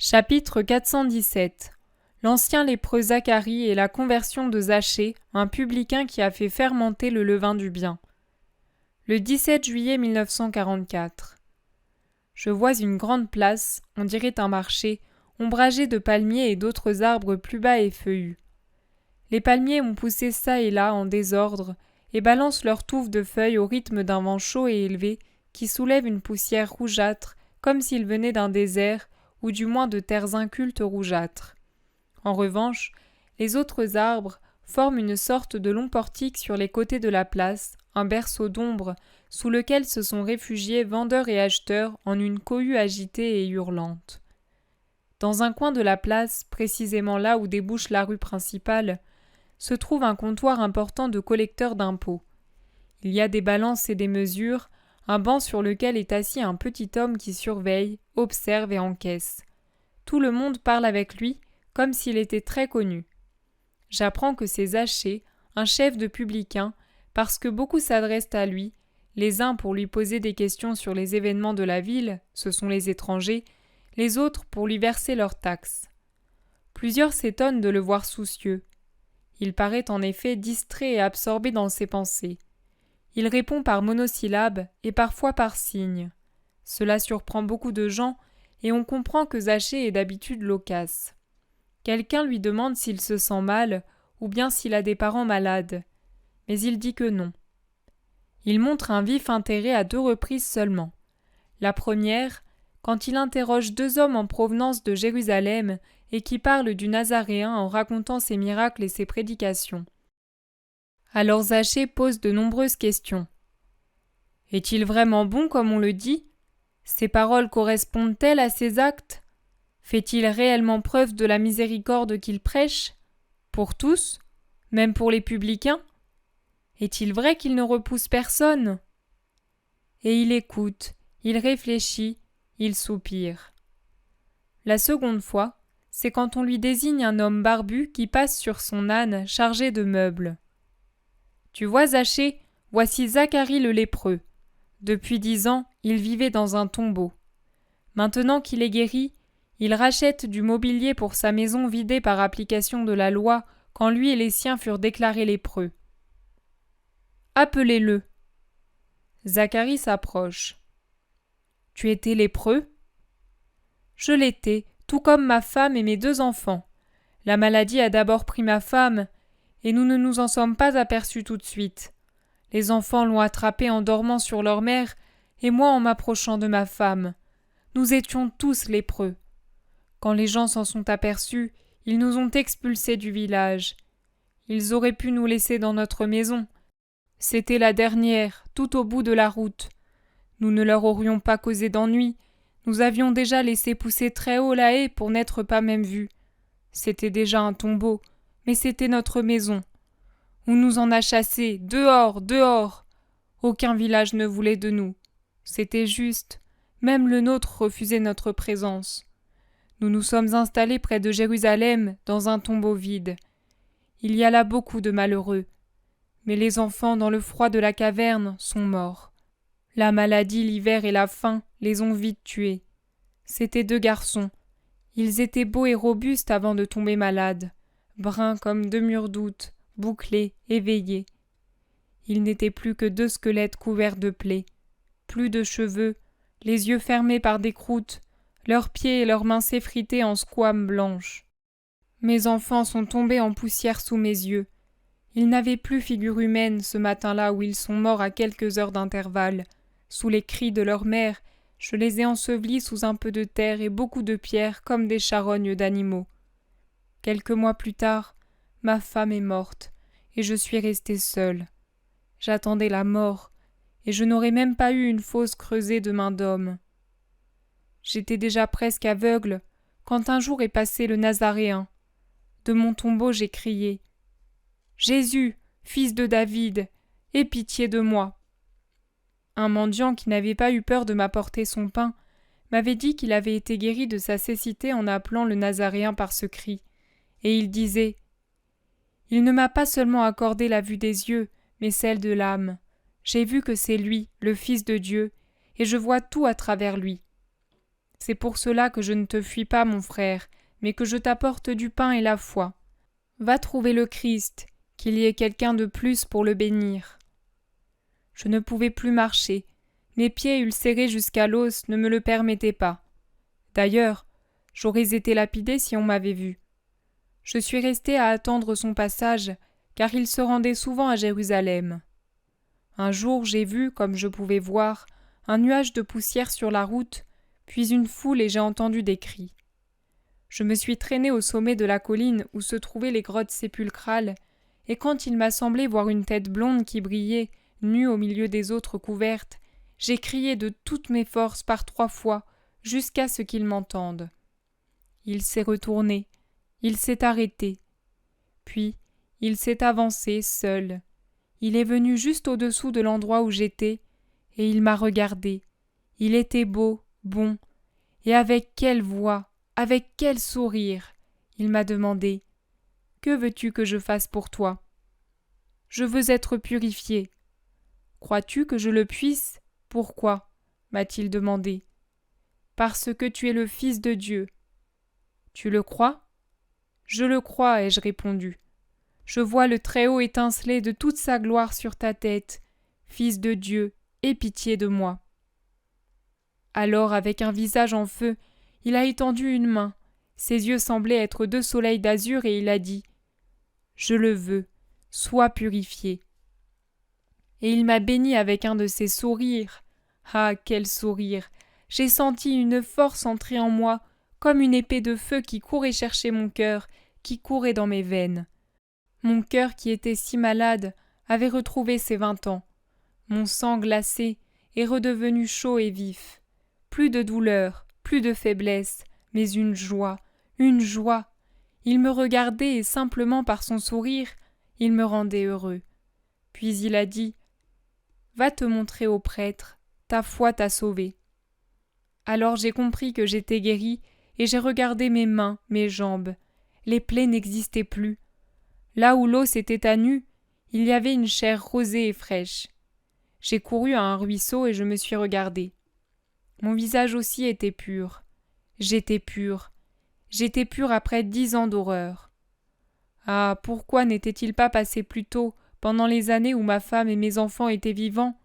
Chapitre 417 L'ancien lépreux Zacharie et la conversion de Zachée, un publicain qui a fait fermenter le levain du bien. Le 17 juillet 1944. Je vois une grande place, on dirait un marché, ombragée de palmiers et d'autres arbres plus bas et feuillus. Les palmiers ont poussé çà et là en désordre et balancent leurs touffes de feuilles au rythme d'un vent chaud et élevé qui soulève une poussière rougeâtre comme s'il venait d'un désert ou du moins de terres incultes rougeâtres. En revanche, les autres arbres forment une sorte de long portique sur les côtés de la place, un berceau d'ombre sous lequel se sont réfugiés vendeurs et acheteurs en une cohue agitée et hurlante. Dans un coin de la place, précisément là où débouche la rue principale, se trouve un comptoir important de collecteurs d'impôts. Il y a des balances et des mesures, un banc sur lequel est assis un petit homme qui surveille, observe et encaisse. Tout le monde parle avec lui, comme s'il était très connu. J'apprends que c'est Zachée, un chef de publicains, parce que beaucoup s'adressent à lui, les uns pour lui poser des questions sur les événements de la ville, ce sont les étrangers, les autres pour lui verser leurs taxes. Plusieurs s'étonnent de le voir soucieux. Il paraît en effet distrait et absorbé dans ses pensées. Il répond par monosyllabes et parfois par signes. Cela surprend beaucoup de gens et on comprend que Zachée est d'habitude loquace. Quelqu'un lui demande s'il se sent mal ou bien s'il a des parents malades, mais il dit que non. Il montre un vif intérêt à 2 reprises seulement. La première, quand il interroge 2 hommes en provenance de Jérusalem et qui parlent du Nazaréen en racontant ses miracles et ses prédications. Alors Zachée pose de nombreuses questions. Est-il vraiment bon comme on le dit ? Ses paroles correspondent-elles à ses actes ? Fait-il réellement preuve de la miséricorde qu'il prêche ? Pour tous ? Même pour les publicains ? Est-il vrai qu'il ne repousse personne ? Et il écoute, il réfléchit, il soupire. La seconde fois, c'est quand on lui désigne un homme barbu qui passe sur son âne chargé de meubles. Tu vois, Zachée, voici Zacharie le lépreux. Depuis 10 ans, il vivait dans un tombeau. Maintenant qu'il est guéri, il rachète du mobilier pour sa maison vidée par application de la loi quand lui et les siens furent déclarés lépreux. Appelez-le. Zacharie s'approche. Tu étais lépreux ? Je l'étais, tout comme ma femme et mes 2 enfants. La maladie a d'abord pris ma femme, et nous ne nous en sommes pas aperçus tout de suite. Les enfants l'ont attrapé en dormant sur leur mère, et moi en m'approchant de ma femme. Nous étions tous lépreux. Quand les gens s'en sont aperçus, ils nous ont expulsés du village. Ils auraient pu nous laisser dans notre maison. C'était la dernière, tout au bout de la route. Nous ne leur aurions pas causé d'ennui. Nous avions déjà laissé pousser très haut la haie pour n'être pas même vus. C'était déjà un tombeau, mais c'était notre maison. On nous en a chassés, dehors, dehors. Aucun village ne voulait de nous. C'était juste. Même le nôtre refusait notre présence. Nous nous sommes installés près de Jérusalem, dans un tombeau vide. Il y a là beaucoup de malheureux. Mais les enfants, dans le froid de la caverne, sont morts. La maladie, l'hiver et la faim les ont vite tués. C'étaient 2 garçons. Ils étaient beaux et robustes avant de tomber malades, bruns comme 2 murs d'août, bouclés, éveillés. Ils n'étaient plus que 2 squelettes couverts de plaies, plus de cheveux, les yeux fermés par des croûtes, leurs pieds et leurs mains s'effritaient en squames blanches. Mes enfants sont tombés en poussière sous mes yeux. Ils n'avaient plus figure humaine ce matin-là où ils sont morts à quelques heures d'intervalle. Sous les cris de leur mère, je les ai ensevelis sous un peu de terre et beaucoup de pierres comme des charognes d'animaux. Quelques mois plus tard, ma femme est morte et je suis restée seule. J'attendais la mort et je n'aurais même pas eu une fosse creusée de main d'homme. J'étais déjà presque aveugle quand un jour est passé le Nazaréen. De mon tombeau j'ai crié « Jésus, fils de David, aie pitié de moi !» Un mendiant qui n'avait pas eu peur de m'apporter son pain m'avait dit qu'il avait été guéri de sa cécité en appelant le Nazaréen par ce cri, et il disait « Il ne m'a pas seulement accordé la vue des yeux, mais celle de l'âme. J'ai vu que c'est lui, le Fils de Dieu, et je vois tout à travers lui. » C'est pour cela que je ne te fuis pas, mon frère, mais que je t'apporte du pain et la foi. Va trouver le Christ, qu'il y ait quelqu'un de plus pour le bénir. » Je ne pouvais plus marcher. Mes pieds ulcérés jusqu'à l'os ne me le permettaient pas. D'ailleurs, j'aurais été lapidé si on m'avait vu. Je suis resté à attendre son passage, car il se rendait souvent à Jérusalem. Un jour, j'ai vu, comme je pouvais voir, un nuage de poussière sur la route, puis une foule et j'ai entendu des cris. Je me suis traîné au sommet de la colline où se trouvaient les grottes sépulcrales, et quand il m'a semblé voir une tête blonde qui brillait, nue au milieu des autres couvertes, j'ai crié de toutes mes forces par 3 fois, jusqu'à ce qu'il m'entende. Il s'est retourné, il s'est arrêté. Puis, il s'est avancé seul. Il est venu juste au-dessous de l'endroit où j'étais, et il m'a regardé. Il était beau, bon, et avec quelle voix, avec quel sourire, il m'a demandé « Que veux-tu que je fasse pour toi ?»« Je veux être purifié. »« Crois-tu que je le puisse ? Pourquoi ?» m'a-t-il demandé. « Parce que tu es le Fils de Dieu. »« Tu le crois ?» ?»« Je le crois, ai-je répondu. Je vois le Très-Haut étinceler de toute sa gloire sur ta tête. Fils de Dieu, aie pitié de moi. » Alors, avec un visage en feu, il a étendu une main. Ses yeux semblaient être 2 soleils d'azur et il a dit « Je le veux, sois purifié. » Et il m'a béni avec un de ses sourires. Ah, quel sourire! J'ai senti une force entrer en moi, comme une épée de feu qui courait chercher mon cœur, qui courait dans mes veines. Mon cœur qui était si malade avait retrouvé ses 20 ans. Mon sang glacé est redevenu chaud et vif. Plus de douleur, plus de faiblesse, mais une joie, une joie. Il me regardait et simplement par son sourire, il me rendait heureux. Puis il a dit « Va te montrer au prêtre, ta foi t'a sauvé. » Alors j'ai compris que j'étais guéri et j'ai regardé mes mains, mes jambes. Les plaies n'existaient plus. Là où l'os était à nu, il y avait une chair rosée et fraîche. J'ai couru à un ruisseau et je me suis regardé. Mon visage aussi était pur. J'étais pur. J'étais pur après 10 ans d'horreur. Ah, pourquoi n'était-il pas passé plus tôt, pendant les années où ma femme et mes enfants étaient vivants?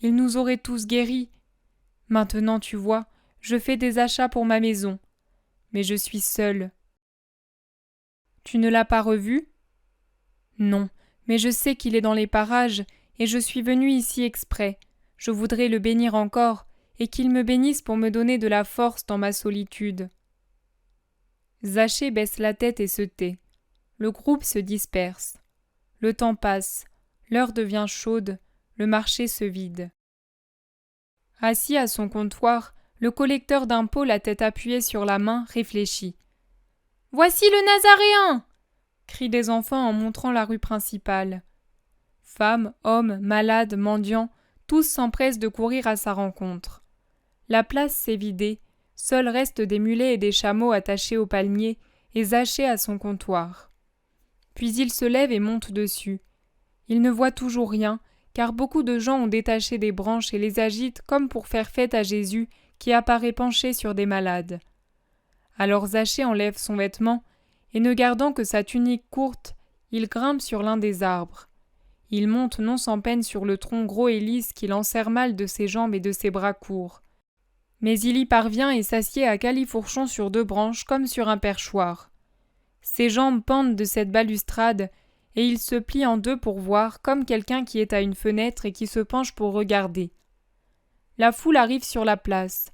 Ils nous auraient tous guéris. Maintenant, tu vois, je fais des achats pour ma maison. Mais je suis seule. Tu ne l'as pas revu? Non, mais je sais qu'il est dans les parages, et je suis venue ici exprès. Je voudrais le bénir encore, et qu'il me bénisse pour me donner de la force dans ma solitude. Zachée baisse la tête et se tait. Le groupe se disperse. Le temps passe, l'heure devient chaude, le marché se vide. Assis à son comptoir, le collecteur d'impôts, la tête appuyée sur la main, réfléchit. « Voici le Nazaréen !» crient des enfants en montrant la rue principale. Femmes, hommes, malades, mendiants, tous s'empressent de courir à sa rencontre. La place s'est vidée, seuls restent des mulets et des chameaux attachés aux palmiers et Zachée à son comptoir. Puis il se lève et monte dessus. Il ne voit toujours rien, car beaucoup de gens ont détaché des branches et les agitent comme pour faire fête à Jésus qui apparaît penché sur des malades. Alors Zachée enlève son vêtement, et ne gardant que sa tunique courte, il grimpe sur l'un des arbres. Il monte non sans peine sur le tronc gros et lisse qui l'enserre mal de ses jambes et de ses bras courts. Mais il y parvient et s'assied à califourchon sur 2 branches comme sur un perchoir. Ses jambes pendent de cette balustrade, et il se plie en 2 pour voir, comme quelqu'un qui est à une fenêtre et qui se penche pour regarder. La foule arrive sur la place.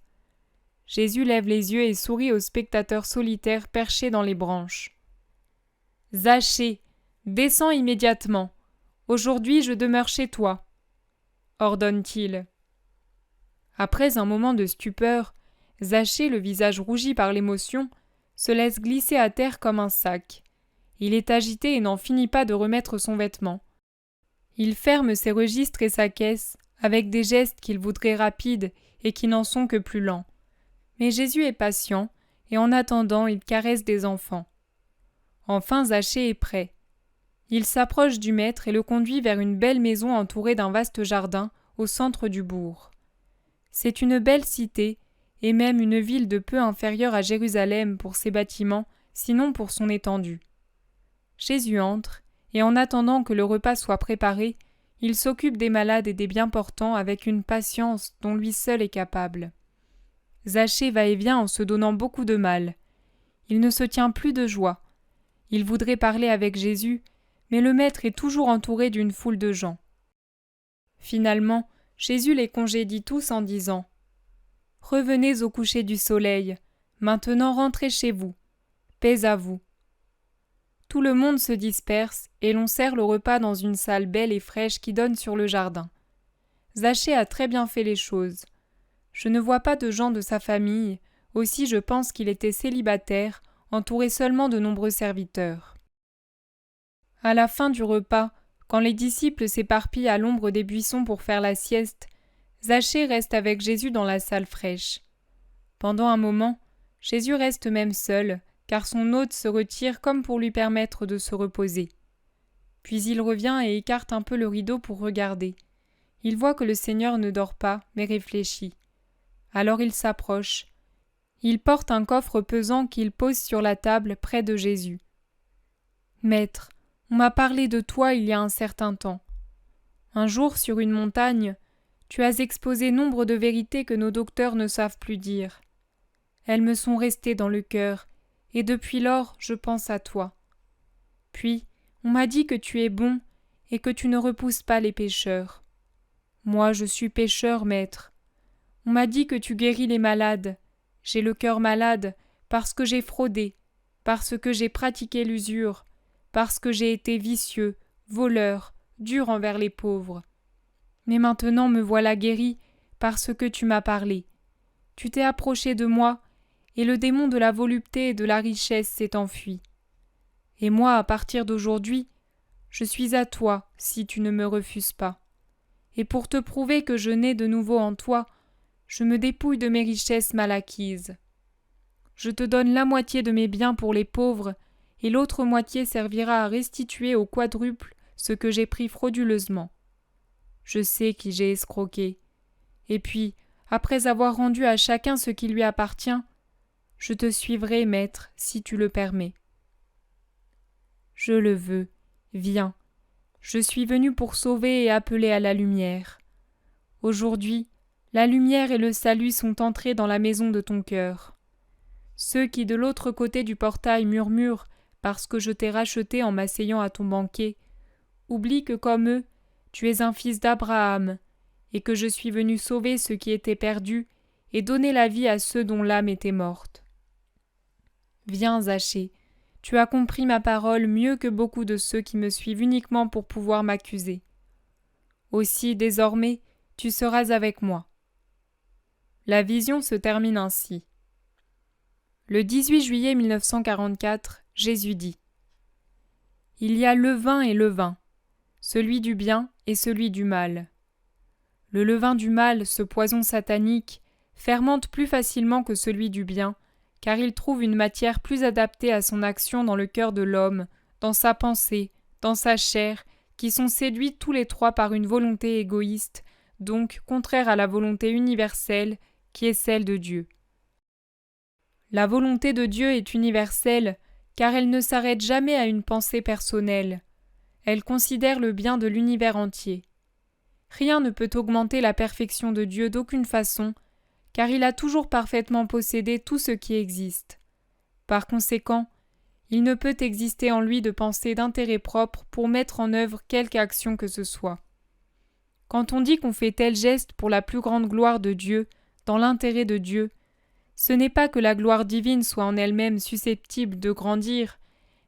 Jésus lève les yeux et sourit aux spectateurs solitaires perchés dans les branches. « Zachée, descends immédiatement. Aujourd'hui je demeure chez toi, » ordonne-t-il. Après un moment de stupeur, Zachée, le visage rougi par l'émotion, se laisse glisser à terre comme un sac. Il est agité et n'en finit pas de remettre son vêtement. Il ferme ses registres et sa caisse, avec des gestes qu'il voudrait rapides et qui n'en sont que plus lents. Mais Jésus est patient, et en attendant, il caresse des enfants. Enfin Zachée est prêt. Il s'approche du maître et le conduit vers une belle maison entourée d'un vaste jardin au centre du bourg. C'est une belle cité, et même une ville de peu inférieure à Jérusalem pour ses bâtiments, sinon pour son étendue. Jésus entre, et en attendant que le repas soit préparé, il s'occupe des malades et des bien portants avec une patience dont lui seul est capable. Zachée va et vient en se donnant beaucoup de mal. Il ne se tient plus de joie. Il voudrait parler avec Jésus, mais le maître est toujours entouré d'une foule de gens. Finalement, Jésus les congédie tous en disant « Revenez au coucher du soleil, maintenant rentrez chez vous, paix à vous. » Tout le monde se disperse et l'on sert le repas dans une salle belle et fraîche qui donne sur le jardin. Zachée a très bien fait les choses. Je ne vois pas de gens de sa famille, aussi je pense qu'il était célibataire, entouré seulement de nombreux serviteurs. À la fin du repas, quand les disciples s'éparpillent à l'ombre des buissons pour faire la sieste, Zachée reste avec Jésus dans la salle fraîche. Pendant un moment, Jésus reste même seul, car son hôte se retire comme pour lui permettre de se reposer. Puis il revient et écarte un peu le rideau pour regarder. Il voit que le Seigneur ne dort pas, mais réfléchit. Alors il s'approche. Il porte un coffre pesant qu'il pose sur la table près de Jésus. « Maître, on m'a parlé de toi il y a un certain temps. Un jour, sur une montagne, tu as exposé nombre de vérités que nos docteurs ne savent plus dire. Elles me sont restées dans le cœur, et depuis lors je pense à toi. Puis, on m'a dit que tu es bon et que tu ne repousses pas les pécheurs. Moi, je suis pécheur, maître. On m'a dit que tu guéris les malades. J'ai le cœur malade parce que j'ai fraudé, parce que j'ai pratiqué l'usure, parce que j'ai été vicieux, voleur, dur envers les pauvres. Mais maintenant me voilà guéri parce que tu m'as parlé. Tu t'es approché de moi, et le démon de la volupté et de la richesse s'est enfui. Et moi, à partir d'aujourd'hui, je suis à toi si tu ne me refuses pas. Et pour te prouver que je nais de nouveau en toi, je me dépouille de mes richesses mal acquises. Je te donne la moitié de mes biens pour les pauvres, et l'autre moitié servira à restituer au quadruple ce que j'ai pris frauduleusement. Je sais qui j'ai escroqué. Et puis, après avoir rendu à chacun ce qui lui appartient, je te suivrai, maître, si tu le permets. Je le veux, viens. Je suis venu pour sauver et appeler à la lumière. Aujourd'hui, la lumière et le salut sont entrés dans la maison de ton cœur. Ceux qui de l'autre côté du portail murmurent parce que je t'ai racheté en m'asseyant à ton banquet, oublient que comme eux, tu es un fils d'Abraham, et que je suis venu sauver ceux qui étaient perdus et donner la vie à ceux dont l'âme était morte. Viens, Zachée, tu as compris ma parole mieux que beaucoup de ceux qui me suivent uniquement pour pouvoir m'accuser. Aussi, désormais, tu seras avec moi. » La vision se termine ainsi. Le 18 juillet 1944, Jésus dit « Il y a levain et levain, celui du bien et celui du mal. Le levain du mal, ce poison satanique, fermente plus facilement que celui du bien, car il trouve une matière plus adaptée à son action dans le cœur de l'homme, dans sa pensée, dans sa chair, qui sont séduits tous les trois par une volonté égoïste, donc contraire à la volonté universelle, qui est celle de Dieu. La volonté de Dieu est universelle, car elle ne s'arrête jamais à une pensée personnelle. Elle considère le bien de l'univers entier. Rien ne peut augmenter la perfection de Dieu d'aucune façon, car il a toujours parfaitement possédé tout ce qui existe. Par conséquent, il ne peut exister en lui de pensée d'intérêt propre pour mettre en œuvre quelque action que ce soit. Quand on dit qu'on fait tel geste pour la plus grande gloire de Dieu, dans l'intérêt de Dieu, ce n'est pas que la gloire divine soit en elle-même susceptible de grandir,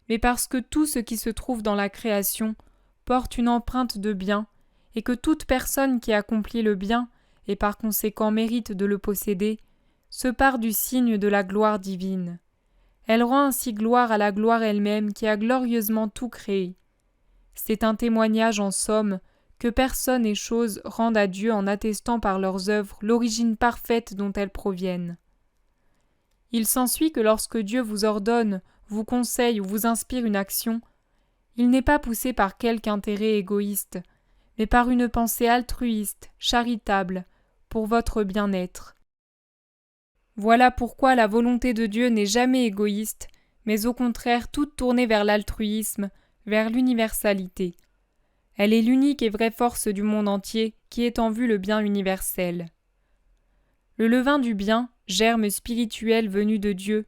mais parce que tout ce qui se trouve dans la création porte une empreinte de bien, et que toute personne qui accomplit le bien, et par conséquent mérite de le posséder, se part du signe de la gloire divine. Elle rend ainsi gloire à la gloire elle-même qui a glorieusement tout créé. C'est un témoignage en somme que personne et chose rendent à Dieu en attestant par leurs œuvres l'origine parfaite dont elles proviennent. Il s'ensuit que lorsque Dieu vous ordonne, vous conseille ou vous inspire une action, il n'est pas poussé par quelque intérêt égoïste, mais par une pensée altruiste, charitable, pour votre bien-être. Voilà pourquoi la volonté de Dieu n'est jamais égoïste, mais au contraire toute tournée vers l'altruisme, vers l'universalité. Elle est l'unique et vraie force du monde entier qui ait en vue le bien universel. Le levain du bien, germe spirituel venu de Dieu,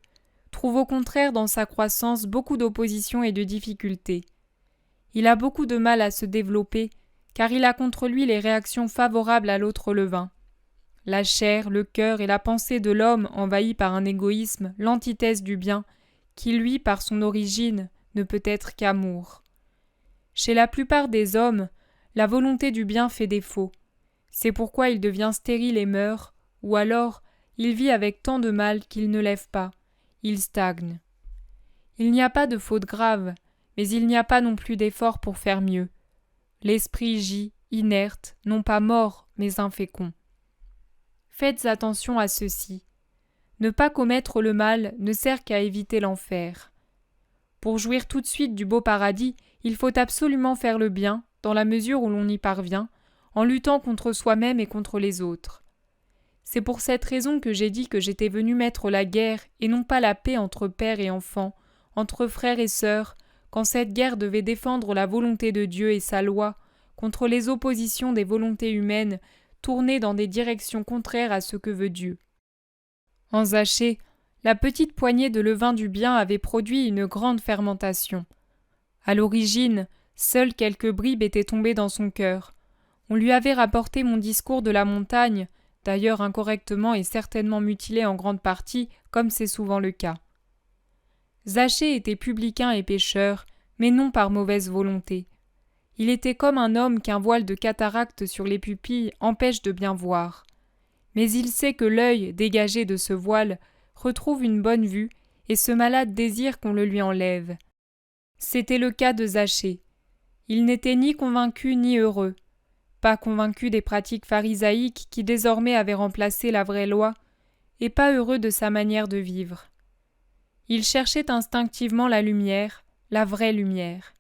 trouve au contraire dans sa croissance beaucoup d'opposition et de difficultés. Il a beaucoup de mal à se développer, car il a contre lui les réactions favorables à l'autre levain. La chair, le cœur et la pensée de l'homme envahis par un égoïsme, l'antithèse du bien, qui lui, par son origine, ne peut être qu'amour. Chez la plupart des hommes, la volonté du bien fait défaut. C'est pourquoi il devient stérile et meurt, ou alors il vit avec tant de mal qu'il ne lève pas, il stagne. Il n'y a pas de faute grave, mais il n'y a pas non plus d'effort pour faire mieux. L'esprit gît, inerte, non pas mort, mais infécond. Faites attention à ceci. Ne pas commettre le mal ne sert qu'à éviter l'enfer. Pour jouir tout de suite du beau paradis, il faut absolument faire le bien, dans la mesure où l'on y parvient, en luttant contre soi-même et contre les autres. C'est pour cette raison que j'ai dit que j'étais venu mettre la guerre et non pas la paix entre père et enfant, entre frères et sœurs, quand cette guerre devait défendre la volonté de Dieu et sa loi, contre les oppositions des volontés humaines, tournées dans des directions contraires à ce que veut Dieu. En Zachée, la petite poignée de levain du bien avait produit une grande fermentation. À l'origine, seules quelques bribes étaient tombées dans son cœur. On lui avait rapporté mon discours de la montagne, d'ailleurs incorrectement et certainement mutilé en grande partie, comme c'est souvent le cas. Zachée était publicain et pécheur, mais non par mauvaise volonté. Il était comme un homme qu'un voile de cataracte sur les pupilles empêche de bien voir. Mais il sait que l'œil, dégagé de ce voile, retrouve une bonne vue, et ce malade désire qu'on le lui enlève. C'était le cas de Zachée. Il n'était ni convaincu ni heureux. Pas convaincu des pratiques pharisaïques qui désormais avaient remplacé la vraie loi, et pas heureux de sa manière de vivre. Il cherchait instinctivement la lumière, la vraie lumière.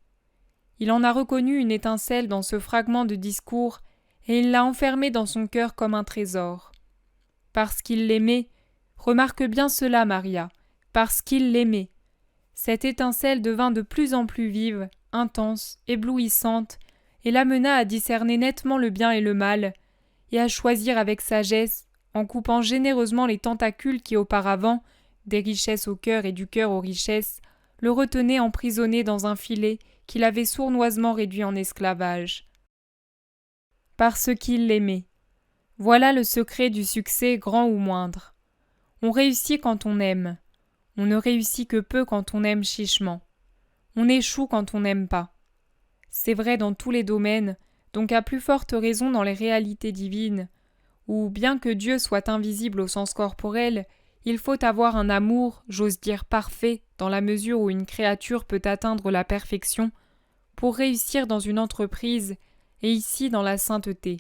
Il en a reconnu une étincelle dans ce fragment de discours, et il l'a enfermée dans son cœur comme un trésor. Parce qu'il l'aimait, remarque bien cela, Maria, parce qu'il l'aimait. Cette étincelle devint de plus en plus vive, intense, éblouissante, et l'amena à discerner nettement le bien et le mal, et à choisir avec sagesse, en coupant généreusement les tentacules qui auparavant, des richesses au cœur et du cœur aux richesses, le retenaient emprisonné dans un filet qui l'avait sournoisement réduit en esclavage. Parce qu'il l'aimait. Voilà le secret du succès grand ou moindre. On réussit quand on aime. On ne réussit que peu quand on aime chichement. On échoue quand on n'aime pas. C'est vrai dans tous les domaines, donc à plus forte raison dans les réalités divines, où, bien que Dieu soit invisible au sens corporel, il faut avoir un amour, j'ose dire parfait, dans la mesure où une créature peut atteindre la perfection, pour réussir dans une entreprise, et ici dans la sainteté.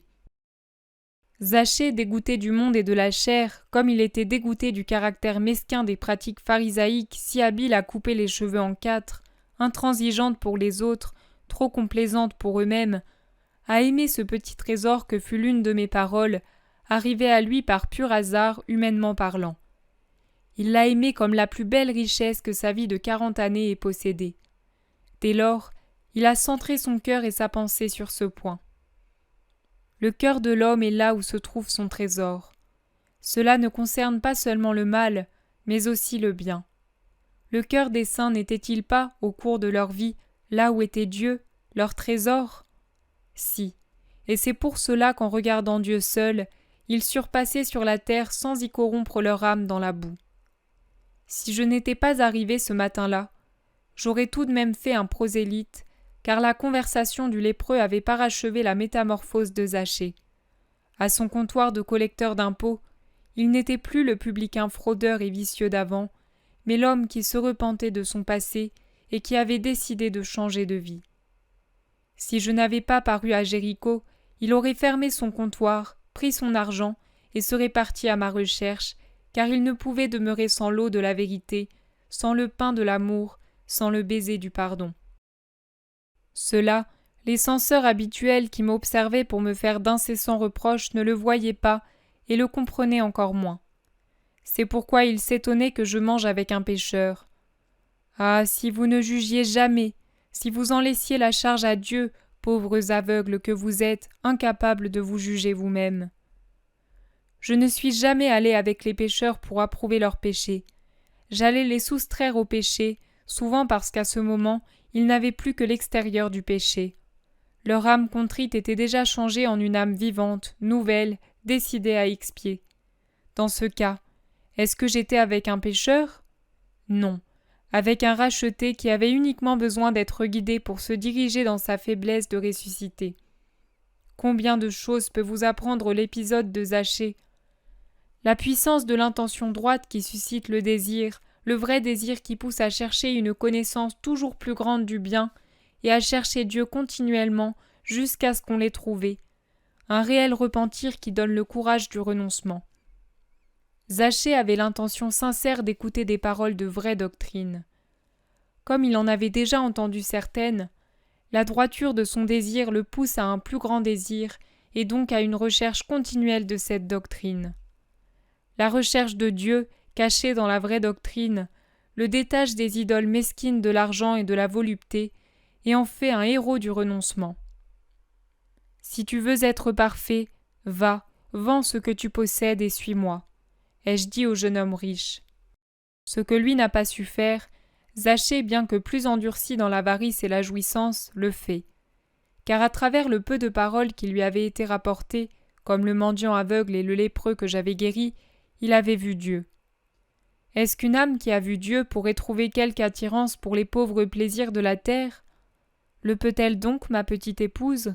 Zachée, dégoûté du monde et de la chair, comme il était dégoûté du caractère mesquin des pratiques pharisaïques si habiles à couper les cheveux en quatre, intransigeantes pour les autres, trop complaisantes pour eux-mêmes, a aimé ce petit trésor que fut l'une de mes paroles, arrivée à lui par pur hasard, humainement parlant. Il l'a aimé comme la plus belle richesse que sa vie de 40 années ait possédée. Dès lors, il a centré son cœur et sa pensée sur ce point. Le cœur de l'homme est là où se trouve son trésor. Cela ne concerne pas seulement le mal, mais aussi le bien. Le cœur des saints n'était-il pas, au cours de leur vie, là où était Dieu, leur trésor ? Si, et c'est pour cela qu'en regardant Dieu seul, ils surpassaient sur la terre sans y corrompre leur âme dans la boue. Si je n'étais pas arrivé ce matin-là, j'aurais tout de même fait un prosélyte, car la conversation du lépreux avait parachevé la métamorphose de Zachée. À son comptoir de collecteur d'impôts, il n'était plus le publicain fraudeur et vicieux d'avant, mais l'homme qui se repentait de son passé et qui avait décidé de changer de vie. Si je n'avais pas paru à Jéricho, il aurait fermé son comptoir, pris son argent et serait parti à ma recherche, car il ne pouvait demeurer sans l'eau de la vérité, sans le pain de l'amour, sans le baiser du pardon. Cela, les censeurs habituels qui m'observaient pour me faire d'incessants reproches ne le voyaient pas et le comprenaient encore moins. C'est pourquoi il s'étonnait que je mange avec un pécheur. Ah, si vous ne jugiez jamais, si vous en laissiez la charge à Dieu, pauvres aveugles que vous êtes, incapables de vous juger vous-mêmes. Je ne suis jamais allé avec les pécheurs pour approuver leurs péchés. J'allais les soustraire au péché, souvent parce qu'à ce moment, ils n'avaient plus que l'extérieur du péché. Leur âme contrite était déjà changée en une âme vivante, nouvelle, décidée à expier. Dans ce cas, est-ce que j'étais avec un pécheur? Non, avec un racheté qui avait uniquement besoin d'être guidé pour se diriger dans sa faiblesse de ressusciter. Combien de choses peut vous apprendre l'épisode de Zachée? La puissance de l'intention droite qui suscite le désir, le vrai désir qui pousse à chercher une connaissance toujours plus grande du bien et à chercher Dieu continuellement jusqu'à ce qu'on l'ait trouvé. Un réel repentir qui donne le courage du renoncement. Zachée avait l'intention sincère d'écouter des paroles de vraie doctrine. Comme il en avait déjà entendu certaines, la droiture de son désir le pousse à un plus grand désir et donc à une recherche continuelle de cette doctrine. La recherche de Dieu, cachée dans la vraie doctrine, le détache des idoles mesquines de l'argent et de la volupté et en fait un héros du renoncement. Si tu veux être parfait, va, vends ce que tu possèdes et suis-moi, ai-je dit au jeune homme riche. Ce que lui n'a pas su faire, Zachée, bien que plus endurci dans l'avarice et la jouissance, le fait. Car à travers le peu de paroles qui lui avaient été rapportées, comme le mendiant aveugle et le lépreux que j'avais guéri, il avait vu Dieu. Est-ce qu'une âme qui a vu Dieu pourrait trouver quelque attirance pour les pauvres plaisirs de la terre? Le peut-elle donc, ma petite épouse?